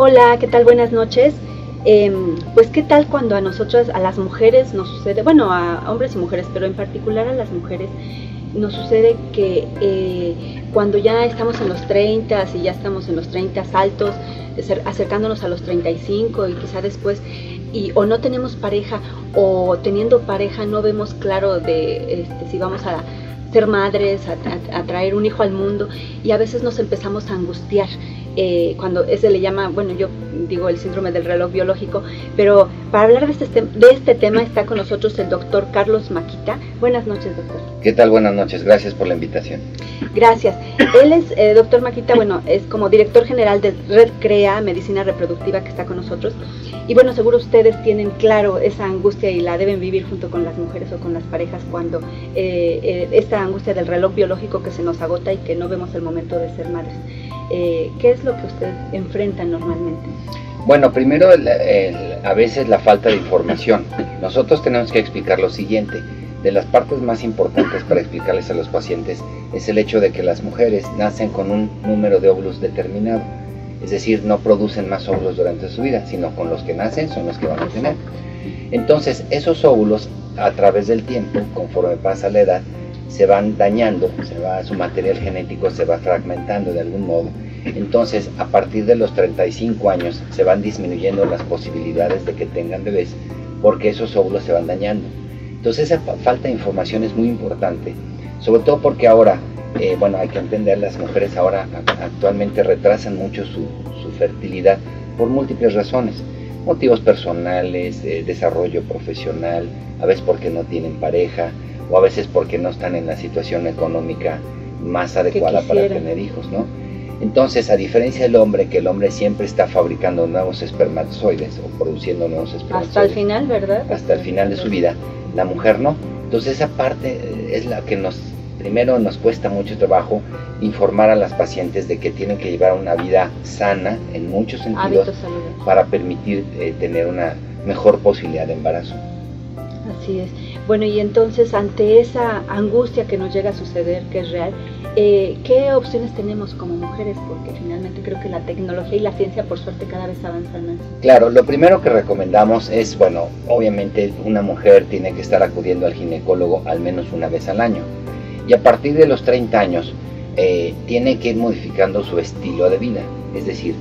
Hola, ¿qué tal? Buenas noches. Pues qué tal cuando a nosotras, a las mujeres nos sucede, bueno, a hombres y mujeres, pero en particular a las mujeres nos sucede que cuando ya estamos en los 30 y ya estamos en los 30 altos, acercándonos a los 35 y quizá después, o no tenemos pareja o teniendo pareja no vemos claro de si vamos a ser madres, a traer un hijo al mundo, y a veces nos empezamos a angustiar. Cuando se le llama, bueno, yo digo el síndrome del reloj biológico, pero para hablar de este tema está con nosotros el doctor Carlos Maquita. Buenas noches, doctor. ¿Qué tal? Buenas noches, gracias por la invitación. Gracias. Él es, doctor Maquita, bueno, es como director general de Red Crea, Medicina Reproductiva, que está con nosotros. Y bueno, seguro ustedes tienen claro esa angustia y la deben vivir junto con las mujeres o con las parejas cuando esta angustia del reloj biológico que se nos agota y que no vemos el momento de ser madres. ¿Qué es lo que ustedes enfrentan normalmente? Bueno, primero a veces la falta de información. Nosotros tenemos que explicar lo siguiente. De las partes más importantes para explicarles a los pacientes es el hecho de que las mujeres nacen con un número de óvulos determinado. Es decir, no producen más óvulos durante su vida, sino con los que nacen son los que van a tener. Entonces, esos óvulos a través del tiempo, conforme pasa la edad, se van dañando, su material genético se va fragmentando de algún modo. Entonces, a partir de los 35 años se van disminuyendo las posibilidades de que tengan bebés porque esos óvulos se van dañando. Entonces, esa falta de información es muy importante, sobre todo porque ahora, bueno, hay que entender, las mujeres ahora actualmente retrasan mucho su fertilidad por múltiples razones, motivos personales, desarrollo profesional, a veces porque no tienen pareja, o a veces porque no están en la situación económica más adecuada para tener hijos, ¿no? Entonces, a diferencia del hombre, que el hombre siempre está fabricando nuevos espermatozoides o produciendo nuevos espermatozoides. Hasta el final, ¿verdad? Hasta el final de su vida, la mujer no. Entonces, esa parte es la que primero nos cuesta mucho trabajo informar a las pacientes de que tienen que llevar una vida sana en muchos sentidos para permitir tener una mejor posibilidad de embarazo. Así es. Bueno, y entonces ante esa angustia que nos llega a suceder, que es real, ¿qué opciones tenemos como mujeres? Porque finalmente creo que la tecnología y la ciencia, por suerte, cada vez avanzan más. Claro, lo primero que recomendamos es, bueno, obviamente una mujer tiene que estar acudiendo al ginecólogo al menos una vez al año. Y a partir de los 30 años, tiene que ir modificando su estilo de vida, es decir,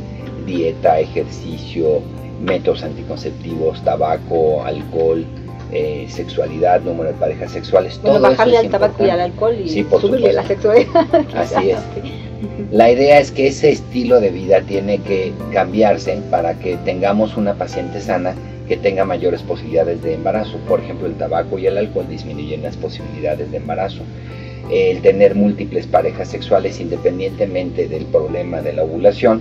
dieta, ejercicio, métodos anticonceptivos, tabaco, alcohol, sexualidad, número de parejas sexuales, bueno, todo bajarle eso al tabaco y al alcohol y sí, subirle la sexualidad. Así es. La idea es que ese estilo de vida tiene que cambiarse para que tengamos una paciente sana que tenga mayores posibilidades de embarazo. Por ejemplo, el tabaco y el alcohol disminuyen las posibilidades de embarazo. El tener múltiples parejas sexuales independientemente del problema de la ovulación,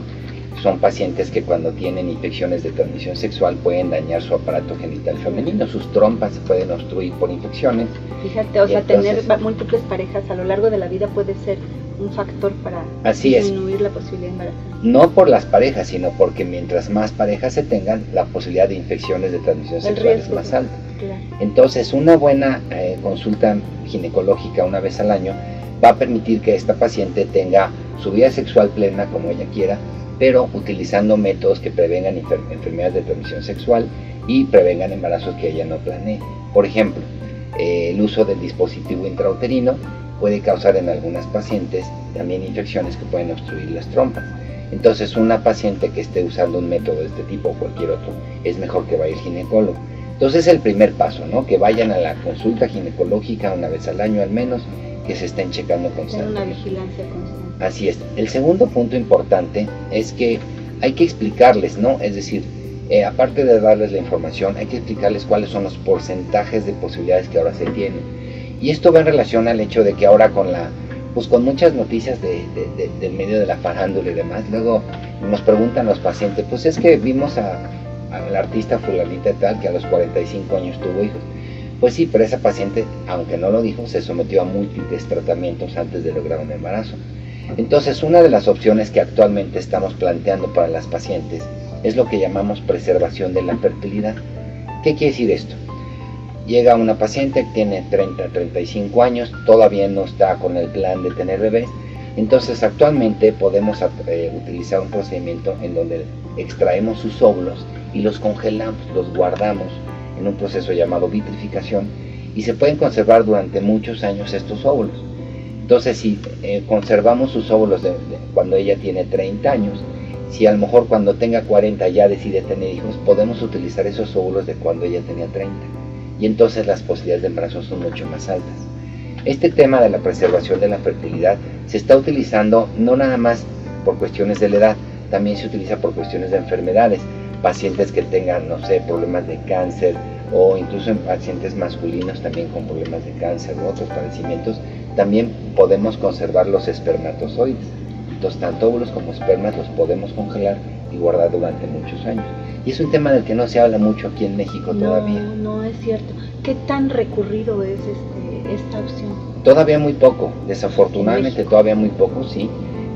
son pacientes que cuando tienen infecciones de transmisión sexual pueden dañar su aparato genital femenino, sus trompas se pueden obstruir por infecciones. Fíjate, o sea, entonces, tener múltiples parejas a lo largo de la vida puede ser un factor para disminuir la posibilidad de embarazo. No por las parejas, sino porque mientras más parejas se tengan, la posibilidad de infecciones de transmisión sexual es más alta. Claro. Entonces, una buena consulta ginecológica una vez al año va a permitir que esta paciente tenga su vida sexual plena como ella quiera, pero utilizando métodos que prevengan enfermedades de transmisión sexual y prevengan embarazos que ella no planee. Por ejemplo, el uso del dispositivo intrauterino puede causar en algunas pacientes también infecciones que pueden obstruir las trompas. Entonces, una paciente que esté usando un método de este tipo o cualquier otro, es mejor que vaya al ginecólogo. Entonces, el primer paso, ¿no? Que vayan a la consulta ginecológica una vez al año al menos, que se estén checando constantemente. Una vigilancia constante. Así es. El segundo punto importante es que hay que explicarles, ¿no? Es decir, aparte de darles la información, hay que explicarles cuáles son los porcentajes de posibilidades que ahora se tienen. Y esto va en relación al hecho de que ahora con muchas noticias del medio de la farándula y demás, luego nos preguntan los pacientes, pues es que vimos al artista fulanita tal que a los 45 años tuvo hijos. Pues sí, pero esa paciente, aunque no lo dijo, se sometió a múltiples tratamientos antes de lograr un embarazo. Entonces, una de las opciones que actualmente estamos planteando para las pacientes es lo que llamamos preservación de la fertilidad. ¿Qué quiere decir esto? Llega una paciente que tiene 30, 35 años, todavía no está con el plan de tener bebés, Entonces actualmente podemos utilizar un procedimiento en donde extraemos sus óvulos y los congelamos, los guardamos en un proceso llamado vitrificación y se pueden conservar durante muchos años estos óvulos. Entonces si conservamos sus óvulos de cuando ella tiene 30 años, si a lo mejor cuando tenga 40 ya decide tener hijos, podemos utilizar esos óvulos de cuando ella tenía 30 y entonces las posibilidades de embarazo son mucho más altas. Este tema de la preservación de la fertilidad se está utilizando no nada más por cuestiones de la edad, también se utiliza por cuestiones de enfermedades, pacientes que tengan, no sé, problemas de cáncer o incluso en pacientes masculinos también con problemas de cáncer u otros padecimientos, también podemos conservar los espermatozoides. Entonces, tanto óvulos como espermas los podemos congelar y guardar durante muchos años. Y es un tema del que no se habla mucho aquí en México todavía. No es cierto. ¿Qué tan recurrido es esta opción? Todavía muy poco, desafortunadamente todavía muy poco, sí.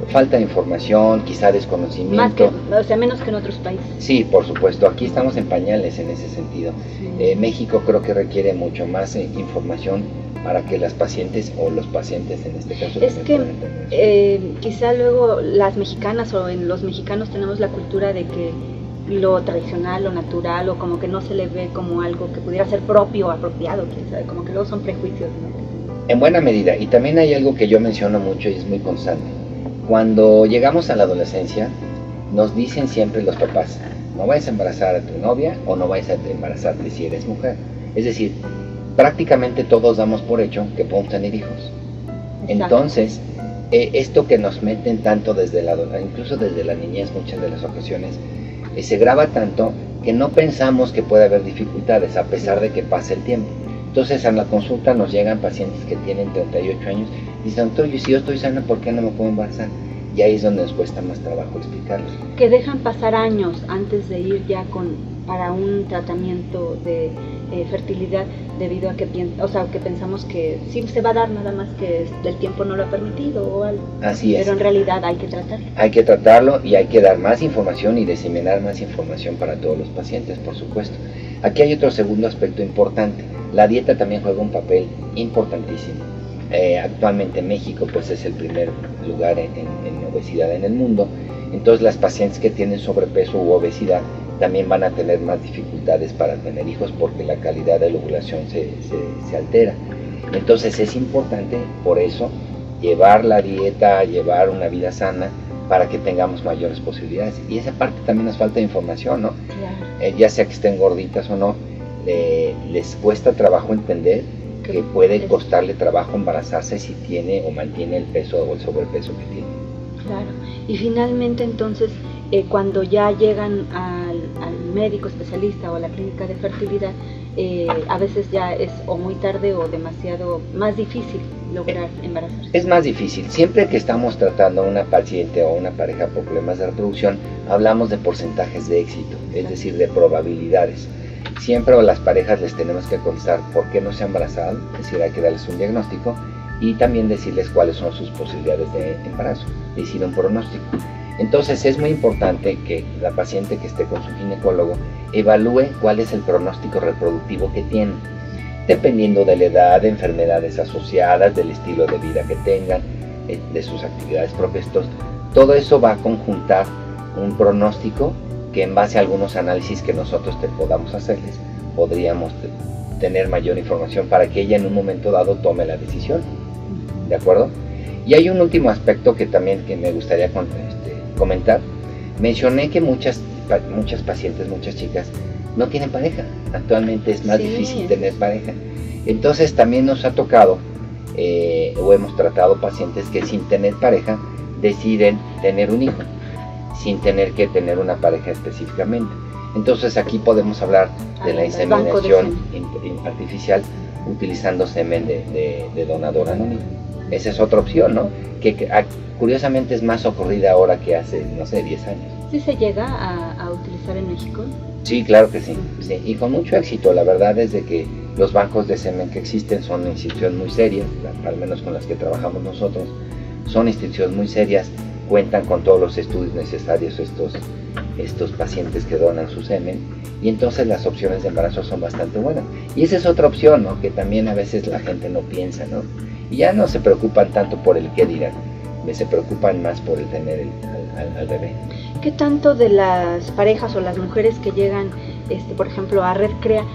Falta de información, quizá desconocimiento. Menos que en otros países. Sí, por supuesto, aquí estamos en pañales en ese sentido. Sí. México creo que requiere mucho más información para que las pacientes o los pacientes en este caso... Es que quizá luego las mexicanas o en los mexicanos tenemos la cultura de que lo tradicional, lo natural, o como que no se le ve como algo que pudiera ser propio o apropiado, quién sabe, como que luego son prejuicios, ¿no? En buena medida, y también hay algo que yo menciono mucho y es muy constante. Cuando llegamos a la adolescencia, nos dicen siempre los papás, no vayas a embarazar a tu novia o no vayas a embarazarte si eres mujer. Es decir, prácticamente todos damos por hecho que podemos tener hijos. Exacto. Entonces, esto que nos meten tanto desde incluso desde la niñez muchas de las ocasiones, se graba tanto que no pensamos que puede haber dificultades a pesar de que pase el tiempo. Entonces a la consulta nos llegan pacientes que tienen 38 años y dicen, doctor, si yo estoy sana, ¿por qué no me puedo embarazar? Y ahí es donde nos cuesta más trabajo explicarles. Que dejan pasar años antes de ir ya para un tratamiento de fertilidad debido a que pensamos que sí se va a dar, nada más que el tiempo no lo ha permitido o algo. Así es. Pero en realidad hay que tratarlo. Hay que tratarlo y hay que dar más información y diseminar más información para todos los pacientes, por supuesto. Aquí hay otro segundo aspecto importante. La dieta también juega un papel importantísimo. Actualmente México pues es el primer lugar en obesidad en el mundo. Entonces las pacientes que tienen sobrepeso u obesidad también van a tener más dificultades para tener hijos porque la calidad de la ovulación se altera. Entonces es importante, por eso, llevar la dieta, llevar una vida sana para que tengamos mayores posibilidades. Y esa parte también nos falta información, ¿no? Claro. Ya sea que estén gorditas o no, les cuesta trabajo entender que puede costarle trabajo embarazarse si tiene o mantiene el peso o el sobrepeso que tiene. Claro. Y finalmente entonces, cuando ya llegan al médico especialista o a la clínica de fertilidad, a veces ya es o muy tarde o demasiado más difícil lograr embarazarse. Es más difícil. Siempre que estamos tratando a una paciente o una pareja por problemas de reproducción, hablamos de porcentajes de éxito, es decir, de probabilidades. Siempre a las parejas les tenemos que contestar por qué no se han embarazado, es decir, hay que darles un diagnóstico y también decirles cuáles son sus posibilidades de embarazo, decir un pronóstico. Entonces es muy importante que la paciente que esté con su ginecólogo evalúe cuál es el pronóstico reproductivo que tiene, dependiendo de la edad, de enfermedades asociadas, del estilo de vida que tengan, de sus actividades propias. Todo eso va a conjuntar un pronóstico que en base a algunos análisis que nosotros podamos hacerles, podríamos tener mayor información para que ella en un momento dado tome la decisión. ¿De acuerdo? Y hay un último aspecto que también me gustaría comentar. Mencioné que muchas pacientes, muchas chicas, no tienen pareja. Actualmente es más difícil tener pareja. Entonces también nos ha tocado, o hemos tratado pacientes que sin tener pareja, deciden tener un hijo, sin tener que tener una pareja específicamente. Entonces aquí podemos hablar de la inseminación artificial utilizando semen de donador anónimo. Esa es otra opción, ¿no? Que curiosamente es más socorrida ahora que hace, no sé, 10 años. ¿Sí se llega a utilizar en México? Sí, claro que sí, sí, y con mucho éxito. La verdad es de que los bancos de semen que existen son instituciones muy serias, al menos con las que trabajamos nosotros, son instituciones muy serias, cuentan con todos los estudios necesarios estos pacientes que donan su semen, y entonces las opciones de embarazo son bastante buenas. Y esa es otra opción, ¿no? Que también a veces la gente no piensa, ¿no? Y ya no se preocupan tanto por el qué dirán. se preocupan más por el tener al bebé. ¿Qué tanto de las parejas o las mujeres que llegan, por ejemplo, a Red Crea,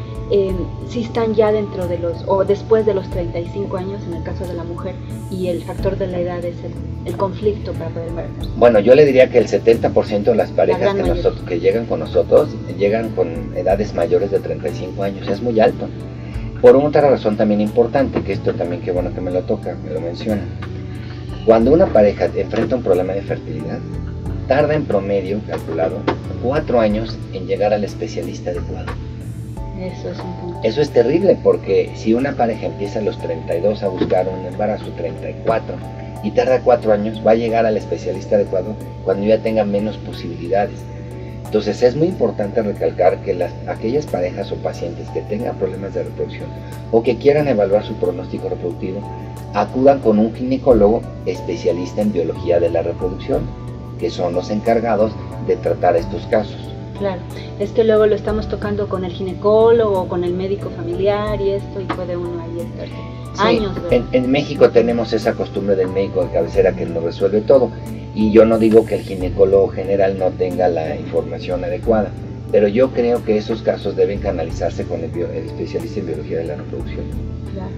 si están ya dentro de o después de los 35 años, en el caso de la mujer, y el factor de la edad es el conflicto para poder embarazarse? Bueno, yo le diría que el 70% de las parejas que llegan con nosotros llegan con edades mayores de 35 años, es muy alto. Por otra razón también importante, que esto también, qué bueno que me lo menciona. Cuando una pareja enfrenta un problema de fertilidad, tarda en promedio, calculado, 4 años en llegar al especialista adecuado. Eso es un punto. Eso es terrible, porque si una pareja empieza a los 32 a buscar un embarazo, 34, y tarda 4 años, va a llegar al especialista adecuado cuando ya tenga menos posibilidades. Entonces es muy importante recalcar que aquellas parejas o pacientes que tengan problemas de reproducción o que quieran evaluar su pronóstico reproductivo, acudan con un ginecólogo especialista en biología de la reproducción, que son los encargados de tratar estos casos. Claro, es que luego lo estamos tocando con el ginecólogo, con el médico familiar y esto, y puede uno ahí estar años. En México tenemos esa costumbre del médico de cabecera que nos resuelve todo, y yo no digo que el ginecólogo general no tenga la información adecuada, pero yo creo que esos casos deben canalizarse con el especialista en biología de la reproducción. Claro.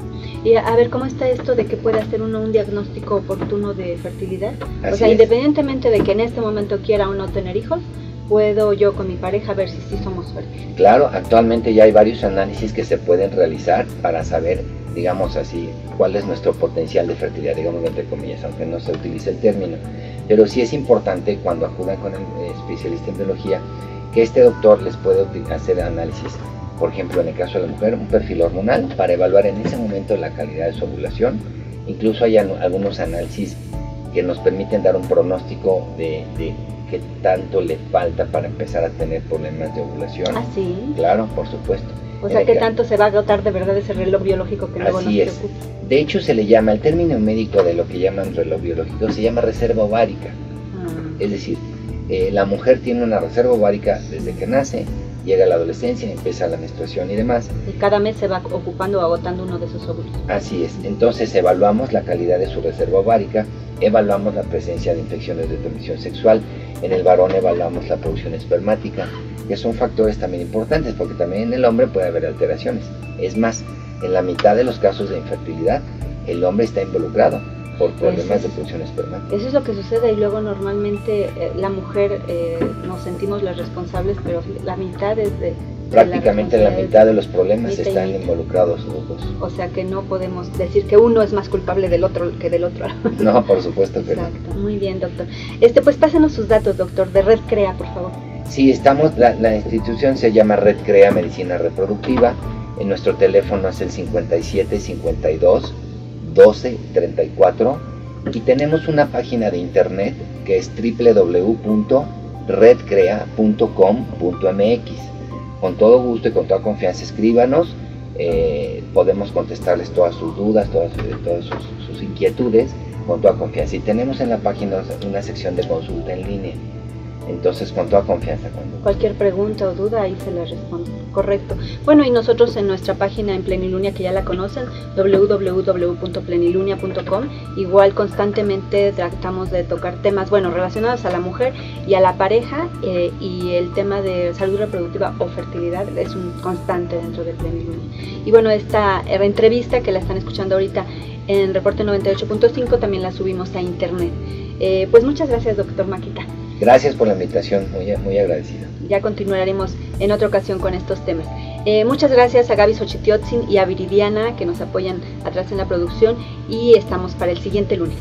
Y a ver, ¿cómo está esto de que puede hacer uno un diagnóstico oportuno de fertilidad? O sea, independientemente de que en este momento quiera o no tener hijos, ¿puedo yo con mi pareja ver si sí somos fértiles? Claro, actualmente ya hay varios análisis que se pueden realizar para saber, digamos así, cuál es nuestro potencial de fertilidad, digamos entre comillas, aunque no se utilice el término. Pero sí es importante cuando acudan con el especialista en biología que este doctor les puede hacer análisis. Por ejemplo, en el caso de la mujer, un perfil hormonal para evaluar en ese momento la calidad de su ovulación. Incluso hay algunos análisis que nos permiten dar un pronóstico de qué tanto le falta para empezar a tener problemas de ovulación. ¿Ah, sí? Claro, por supuesto. O sea, ¿qué tanto se va a agotar de verdad ese reloj biológico que luego nos preocupa? De hecho, se le llama, el término médico de lo que llaman reloj biológico, se llama reserva ovárica. Es decir, la mujer tiene una reserva ovárica desde que nace, llega a la adolescencia, empieza la menstruación y demás. Y cada mes se va ocupando o agotando uno de esos óvulos. Así es. Entonces evaluamos la calidad de su reserva ovárica, evaluamos la presencia de infecciones de transmisión sexual. En el varón evaluamos la producción espermática, que son factores también importantes, porque también en el hombre puede haber alteraciones. Es más, en la mitad de los casos de infertilidad, el hombre está involucrado por problemas de producción espermática. Eso es lo que sucede, y luego normalmente la mujer nos sentimos las responsables, pero la mitad es de... Prácticamente la mitad de los problemas están involucrados los dos. O sea que no podemos decir que uno es más culpable del otro que del otro. No, por supuesto que no. Exacto, muy bien, doctor. Pues pásenos sus datos, doctor, de Red Crea, por favor. Sí, la institución se llama Red Crea Medicina Reproductiva. En nuestro teléfono es el 57 52 12 34 y tenemos una página de internet que es www.redcrea.com.mx. Con todo gusto y con toda confianza escríbanos, podemos contestarles todas sus dudas, todas sus inquietudes con toda confianza. Y tenemos en la página una sección de consulta en línea. Entonces, con toda confianza. Cualquier pregunta o duda, ahí se les responde. Correcto. Bueno, y nosotros en nuestra página en Plenilunia, que ya la conocen, www.plenilunia.com, igual constantemente tratamos de tocar temas, relacionados a la mujer y a la pareja, y el tema de salud reproductiva o fertilidad es un constante dentro de Plenilunia. Y bueno, esta entrevista que la están escuchando ahorita en Reporte 98.5 también la subimos a internet. Pues muchas gracias, doctor Maquita. Gracias por la invitación, muy agradecido. Ya continuaremos en otra ocasión con estos temas. Muchas gracias a Gaby Xochitiotzin y a Viridiana, que nos apoyan atrás en la producción, y estamos para el siguiente lunes.